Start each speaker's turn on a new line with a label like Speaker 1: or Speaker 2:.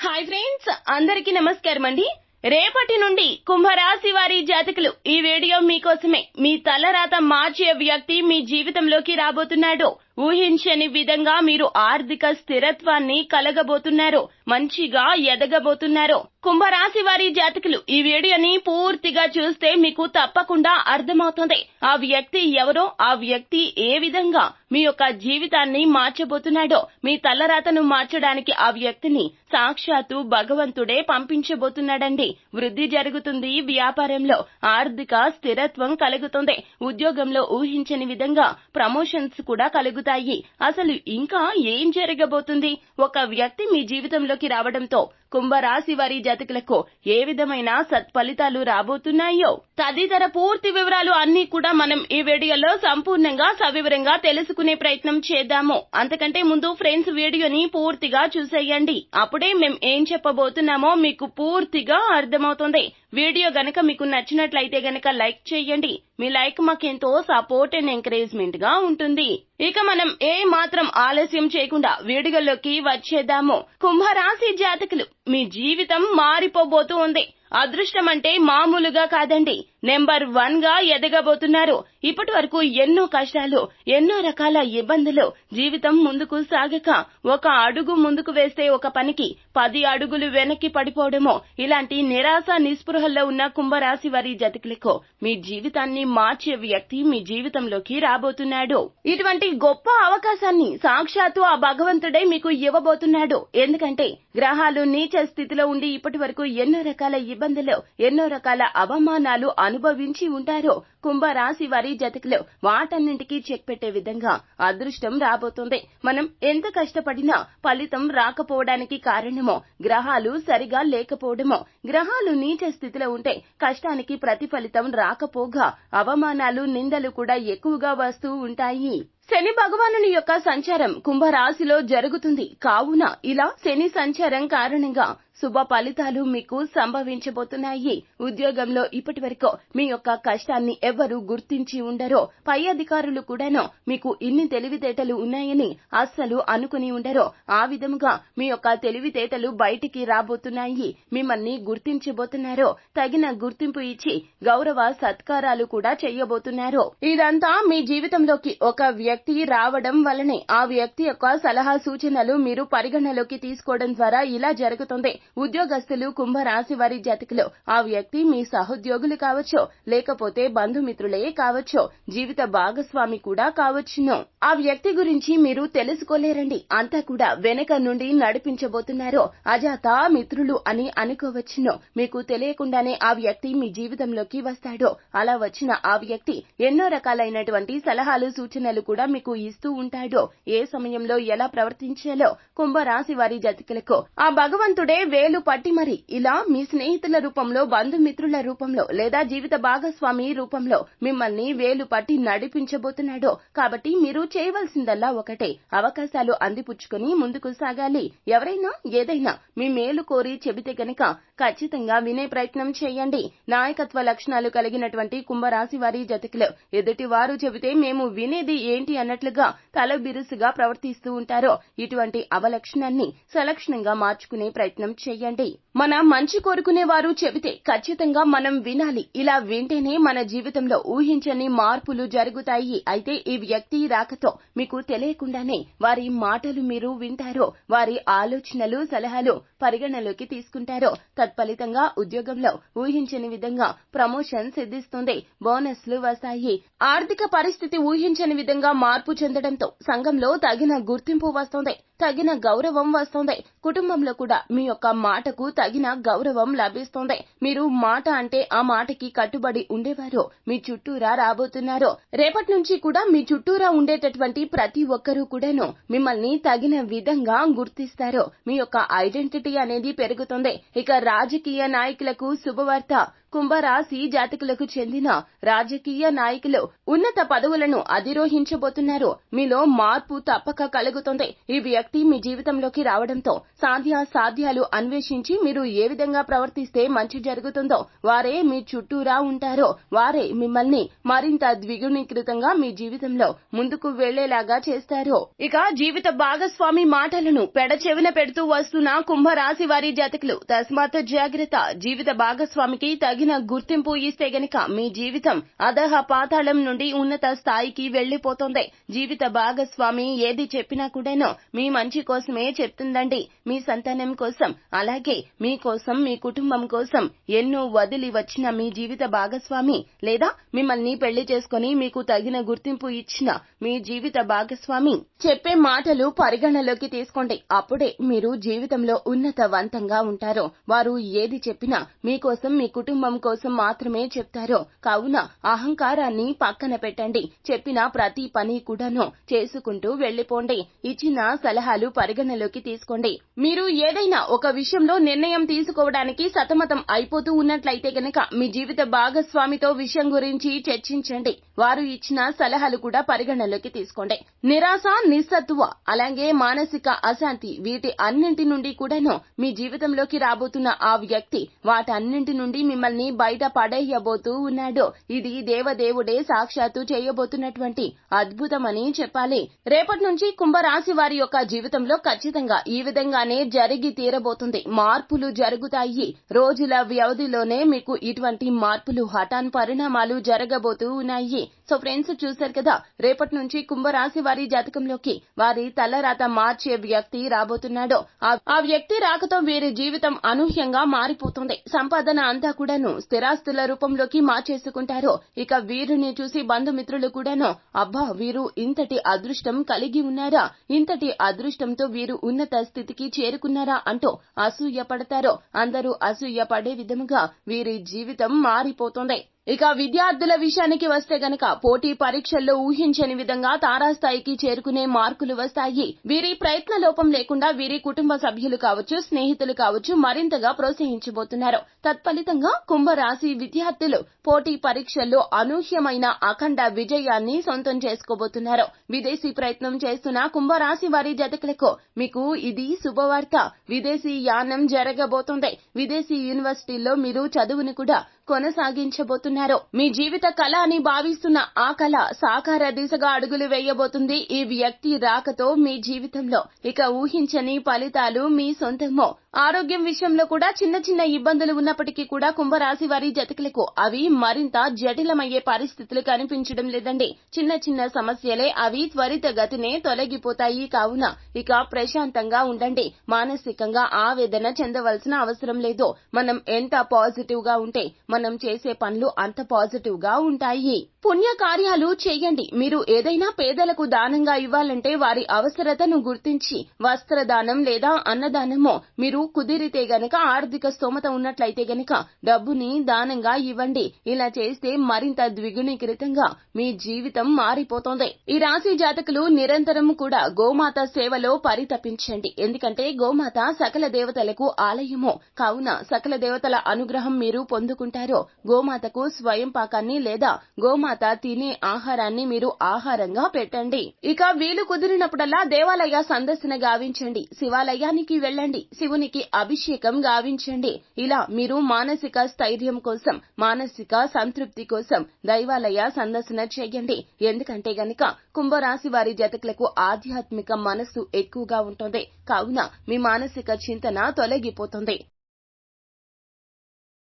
Speaker 1: Hi friends, అందరికీ నమస్కారం అండి. రేపటి నుండి కుంభరాశి వారి జాతకులు ఈ వీడియో మీకోసమే. మీ తలరాత మార్చే వ్యక్తి మీ జీవితంలోకి రాబోతున్నాడు. ఊహించని విధంగా మీరు ఆర్థిక స్థిరత్వాన్ని కలగబోతున్నారు, మంచిగా ఎదగబోతున్నారు. కుంభరాశి వారి జాతకులు ఈ వీడియోని పూర్తిగా చూస్తే మీకు తప్పకుండా అర్థమవుతుంది ఆ వ్యక్తి ఎవరో, ఆ వ్యక్తి ఏ విధంగా మీ యొక్క జీవితాన్ని మార్చబోతున్నాడో. మీ తలరాతను మార్చడానికి ఆ వ్యక్తిని సాక్షాత్తు భగవంతుడే పంపించబోతున్నాడండి. వృద్ధి జరుగుతుంది, వ్యాపారంలో ఆర్థిక స్థిరత్వం కలుగుతుంది, ఉద్యోగంలో ఊహించని విధంగా ప్రమోషన్స్ కూడా కలుగుతాయి. అసలు ఇంకా ఏం జరగబోతుంది? ఒక వ్యక్తి మీ జీవితంలోకి రావడంతో కుంభరాశి వారి జాతకులకు ఏ విధమైన సత్ఫలితాలు రాబోతున్నాయో తదితర పూర్తి వివరాలు అన్ని కూడా మనం ఈ వీడియోలో సంపూర్ణంగా సవివరంగా తెలుసుకునే ప్రయత్నం చేద్దాము. అంతకంటే ముందు ఫ్రెండ్స్, వీడియోని పూర్తిగా చూసేయండి. అప్పుడే మేం ఏం చెప్పబోతున్నామో మీకు పూర్తిగా అర్థమవుతుంది. వీడియో గనక మీకు నచ్చినట్లయితే గనక లైక్ చేయండి. మీ లైక్ మాకెంతో సపోర్ట్ అండ్ ఎంకరేజ్మెంట్ గా ఉంటుంది. ఇక మనం ఏ మాత్రం ఆలస్యం చేయకుండా వీడియోలోకి వచ్చేద్దాము. కుంభరాశి జాతకులు, మీ జీవితం మారిపోబోతూ ఉంది. అదృష్టం అంటే మామూలుగా కాదండి, నెంబర్ 1 గా ఎదగబోతున్నారు. ఇప్పటి వరకు ఎన్నో కష్టాలు, ఎన్నో రకాల ఇబ్బందులు, జీవితం ముందుకు సాగక ఒక అడుగు ముందుకు వేస్తే ఒక పనికి 10 అడుగులు వెనక్కి పడిపోవడమో, ఇలాంటి నిరాశ నిస్పృహల్లో ఉన్న కుంభరాశి వారి జాతకులకు మీ జీవితాన్ని మార్చే వ్యక్తి మీ జీవితంలోకి రాబోతున్నాడు. ఇటువంటి గొప్ప అవకాశాన్ని సాక్షాత్తు ఆ భగవంతుడే మీకు ఇవ్వబోతున్నాడు. ఎందుకంటే గ్రహాలు నీచ స్థితిలో ఉండి ఇప్పటి వరకు ఎన్నో రకాల ఇబ్బందులు, ఎన్నో రకాల అవమానాలు అనుభవించి ఉంటారు కుంభరాశి వారి జాతకులు. వాటన్నింటికీ చెక్ పెట్టే విధంగా అదృష్టం రాబోతుంది. మనం ఎంత కష్టపడినా ఫలితం రాకపోవడానికి కారణమో గ్రహాలు సరిగా లేకపోవడమో. గ్రహాలు నీచ స్థితిలో ఉంటే కష్టానికి ప్రతిఫలితం రాకపోగా అవమానాలు, నిందలు కూడా ఎక్కువగా వస్తూ ఉంటాయి. శని భగవానుని యొక్క సంచారం కుంభరాశిలో జరుగుతుంది. కావున ఇలా శని సంచారం కారణంగా శుభ ఫలితాలు మీకు సంభవించబోతున్నాయి. ఉద్యోగంలో ఇప్పటి వరకు మీ యొక్క కష్టాన్ని ఎవ్వరూ గుర్తించి ఉండరో. పై అధికారులు కూడాను మీకు ఇన్ని తెలివితేటలు ఉన్నాయని అస్సలు అనుకుని ఉండరో. ఆ విధముగా మీ యొక్క తెలివితేటలు బయటికి రాబోతున్నాయి. మిమ్మల్ని గుర్తించబోతున్నారో. తగిన గుర్తింపు ఇచ్చి గౌరవ సత్కారాలు కూడా చేయబోతున్నారు. ఇదంతా మీ జీవితంలోకి ఒక వ్యక్తి రావడం వలనే. ఆ వ్యక్తి యొక్క సలహా సూచనలు మీరు పరిగణలోకి తీసుకోవడం ద్వారా ఇలా జరుగుతుంది. ఉద్యోగస్తులు కుంభరాశి వారి జాతకులు, ఆ వ్యక్తి మీ సహోద్యోగులు కావచ్చు, లేకపోతే బంధుమిత్రులే కావచ్చు, జీవిత భాగస్వామి కూడా కావచ్చును. ఆ వ్యక్తి గురించి మీరు తెలుసుకోలేరండి. అంతా కూడా వెనక నుండి నడిపించబోతున్నారు. అజాత మిత్రులు అని అనుకోవచ్చును. మీకు తెలియకుండానే ఆ వ్యక్తి మీ జీవితంలోకి వస్తాడు. అలా వచ్చిన ఆ వ్యక్తి ఎన్నో రకాలైనటువంటి సలహాలు, సూచనలు కూడా మీకు ఇస్తూ ఉంటాడు. ఏ సమయంలో ఎలా ప్రవర్తించాలో కుంభరాశి వారి జాతకులకు ఆ భగవంతుడే వేలు పట్టి మరి ఇలా మీ స్నేహితుల రూపంలో, బంధుమిత్రుల రూపంలో, లేదా జీవిత భాగస్వామి రూపంలో మిమ్మల్ని వేలు పట్టి నడిపించబోతున్నాడు. కాబట్టి మీరు చేయవలసిందల్లా ఒకటే, అవకాశాలు అందిపుచ్చుకొని ముందుకు సాగాలి. ఎవరైనా ఏదైనా మీ మేలు కోరి చెబితే గనక ఖచ్చితంగా వినే ప్రయత్నం చేయండి. నాయకత్వ లక్షణాలు కలిగినటువంటి కుంభరాశి వారి జాతకులు ఎదుటి వారు చెబితే మేము వినేది ఏంటి అన్నట్లుగా తల బిరుసుగా ప్రవర్తిస్తూ ఉంటారో. ఇటువంటి అవలక్షణాన్ని సలక్షణంగా మార్చుకునే ప్రయత్నం చేయండి. మన మంచి కోరుకునే వారు చెబితే ఖచ్చితంగా మనం వినాలి. ఇలా వింటేనే మన జీవితంలో ఊహించని మార్పులు జరుగుతాయి. అయితే ఈ వ్యక్తి రాకతో మీకు తెలియకుండానే వారి మాటలు మీరు వింటారో, వారి ఆలోచనలు, సలహాలు పరిగణలోకి తీసుకుంటారో. తత్ఫలితంగా ఉద్యోగంలో ఊహించని విధంగా ప్రమోషన్ సిద్ధిస్తుంది, బోనస్లు వస్తాయి. ఆర్థిక పరిస్థితి ఊహించని విధంగా మార్పు చెందడంతో సంఘంలో తగిన గుర్తింపు వస్తుంది, తగిన గౌరవం వస్తుంది. కుటుంబంలో కూడా మీ యొక్క మాటకు తగిన గౌరవం లభిస్తుంది. మీరు మాట అంటే ఆ మాటకి కట్టుబడి ఉండేవారు మీ చుట్టూరా రాబోతున్నారు. రేపటి నుంచి కూడా మీ చుట్టూరా ఉండేటటువంటి ప్రతి ఒక్కరూ కూడాను మిమ్మల్ని తగిన విధంగా గుర్తిస్తారు. మీ యొక్క ఐడెంటిటీ అనేది పెరుగుతుంది. ఇక రాజకీయ నాయకులకు శుభవార్త, కుంభరాశి జాతకులకు చెందిన రాజకీయ నాయకులు ఉన్నత పదవులను అధిరోహించబోతున్నారు. మీలో మార్పు తప్పక కలుగుతుంది. ఈ వ్యక్తి మీ జీవితంలోకి రావడంతో సాధ్యాలు అన్వేషించి మీరు ఏ విధంగా ప్రవర్తిస్తే మంచి జరుగుతుందో వారే మీ చుట్టూరా ఉంటారో వారే మిమ్మల్ని మరింత ద్విగుణీకృతంగా మీ జీవితంలో ముందుకు వెళ్లేలాగా చేస్తారు. ఇక జీవిత భాగస్వామి మాటలను పెడచెవిన పెడుతూ వస్తున్న కుంభరాశి వారి జాతకులు తస్మాత్ జాగ్రత్త. జీవిత భాగస్వామికి తగిన గుర్తింపు ఇస్తే గనక మీ జీవితం అధహ పాతాళం నుండి ఉన్నత స్థాయికి వెళ్లిపోతుంది. జీవిత భాగస్వామి ఏది చెప్పినా కూడాను మీ మంచి కోసమే చెప్తుందండి. మీ సంతానం కోసం, అలాగే మీకోసం, మీ కుటుంబం కోసం ఎన్నో వదిలి వచ్చిన మీ జీవిత భాగస్వామి లేదా మిమ్మల్ని పెళ్లి చేసుకుని మీకు తగిన గుర్తింపు ఇచ్చిన మీ జీవిత భాగస్వామి చెప్పే మాటలు పరిగణలోకి తీసుకోండి. అప్పుడే మీరు జీవితంలో ఉన్నతవంతంగా ఉంటారు. వారు ఏది చెప్పినా మీకోసం, మీ కుటుంబం కోసం మాత్రమే చెప్తారు. కావున అహంకారాన్ని పక్కన పెట్టండి. చెప్పిన ప్రతి పని కూడాను చేసుకుంటూ వెళ్లిపోండి. ఇచ్చిన సలహాలు పరిగణలోకి తీసుకోండి. మీరు ఏదైనా ఒక విషయంలో నిర్ణయం తీసుకోవడానికి సతమతం అయిపోతూ ఉన్నట్లయితే గనక మీ జీవిత భాగస్వామితో విషయం గురించి చర్చించండి. వారు ఇచ్చిన సలహాలు కూడా పరిగణలోకి తీసుకోండి. నిరాశ, నిస్సత్తువ, అలాగే మానసిక అశాంతి వీటి అన్నింటి నుండి కూడాను మీ జీవితంలోకి రాబోతున్న ఆ వ్యక్తి వాటన్నింటి నుండి మిమ్మల్ని బయట పడేయబోతూ ఉన్నాడు. ఇది దేవదేవుడే సాక్షాత్తు చేయబోతున్నటువంటి అద్భుతమని చెప్పాలి. రేపటి నుంచి కుంభరాశి వారి యొక్క జీవితంలో ఖచ్చితంగా ఈ విధంగానే జరిగి తీరబోతుంది. మార్పులు జరుగుతాయి. రోజుల వ్యవధిలోనే మీకు ఇటువంటి మార్పులు, హఠాన్ పరిణామాలు జరగబోతూ ఉన్నాయి. సో ఫ్రెండ్స్, చూశారు కదా, రేపటి నుంచి కుంభరాశి వారి జాతకంలోకి వారి తలరాత మార్చే వ్యక్తి రాబోతున్నాడు. ఆ వ్యక్తి రాకతో వీరి జీవితం అనూహ్యంగా మారిపోతుంది. సంపాదన అంతా కూడాను స్థిరాస్తుల రూపంలోకి మార్చేసుకుంటారు. ఇక వీరిని చూసి బంధుమిత్రులు కూడాను అబ్బా, వీరు ఇంతటి అదృష్టం కలిగి ఉన్నారా, ఇంతటి అదృష్టంతో వీరు ఉన్నత స్థితికి చేరుకున్నారా అంటూ అసూయ పడతారు. అందరూ అసూయ పడే విధముగా వీరి జీవితం మారిపోతుంది. ఇక విద్యార్థుల విషయానికి వస్తే గనక పోటీ పరీక్షల్లో ఊహించని విధంగా తారాస్థాయికి చేరుకునే మార్కులు వస్తాయి. వీరి ప్రయత్న లోపం లేకుండా వీరి కుటుంబ సభ్యులు కావచ్చు, స్నేహితులు కావచ్చు మరింతగా ప్రోత్సహించబోతున్నారు. తత్ఫలితంగా కుంభరాశి విద్యార్థులు పోటీ పరీక్షల్లో అనూహ్యమైన అఖండ విజయాన్ని సొంతం చేసుకోబోతున్నారు. విదేశీ ప్రయత్నం చేస్తున్న కుంభరాశి వారి జాతకులకు మీకు ఇది శుభవార్త. విదేశీ యానం జరగబోతోంది. విదేశీ యూనివర్సిటీల్లో మీరు చదువును కూడా కొనసాగించబోతున్నారు. మీ జీవిత కళ అని భావిస్తున్న ఆ కళ సాకార దిశగా అడుగులు వేయబోతుంది. ఈ వ్యక్తి రాకతో మీ జీవితంలో ఇక ఊహించని ఫలితాలు మీ సొంతమో. ఆరోగ్యం విషయంలో కూడా చిన్న చిన్న ఇబ్బందులు ఉన్నప్పటికీ కూడా కుంభరాశి వారి జాతకులకు అవి మరింత జటిలమయ్యే పరిస్థితులు కనిపించడం లేదండి. చిన్న చిన్న సమస్యలే, అవి త్వరితగతినే తొలగిపోతాయి. కావున ఇక ప్రశాంతంగా ఉండండి. మానసికంగా ఆవేదన చెందవలసిన అవసరం లేదు. మనం ఎంత పాజిటివ్ గా ఉంటే మనం చేసే పనులు అంత పాజిటివ్ గా ఉంటాయి. పుణ్య కార్యాలు చేయండి. మీరు ఏదైనా పేదలకు దానంగా ఇవ్వాలంటే వారి అవసరతను గుర్తించి వస్త్రదానం లేదా అన్నదానమో, మీరు కుదిరితే గనక ఆర్థిక స్తోమత ఉన్నట్లయితే గనక డబ్బుని దానంగా ఇవ్వండి. ఇలా చేస్తే మరింత ద్విగుణీకృతంగా మీ జీవితం మారిపోతుంది. ఈ రాశి జాతకులు నిరంతరం కూడా గోమాత సేవలో పరితపించండి. ఎందుకంటే గోమాత సకల దేవతలకు ఆలయము. కావున సకల దేవతల అనుగ్రహం మీరు పొందుకుంటారు. గోమాతకు స్వయం పాకాన్ని లేదా గోమాత తినే ఆహారాన్ని మీరు ఆహారంగా పెట్టండి. ఇక వీలు కుదిరినప్పుడల్లా దేవాలయ సందర్శన గావించండి. శివాలయానికి వెళ్ళండి. శివునికి అభిషేకం గావించండి. ఇలా మీరు మానసిక స్థైర్యం కోసం, మానసిక సంతృప్తి కోసం దైవాలయ సందర్శన చేయండి. ఎందుకంటే గనక కుంభరాశి వారి జాతకులకు ఆధ్యాత్మిక మనస్సు ఎక్కువగా ఉంటుంది. కావున మీ మానసిక చింతన తొలగిపోతుంది.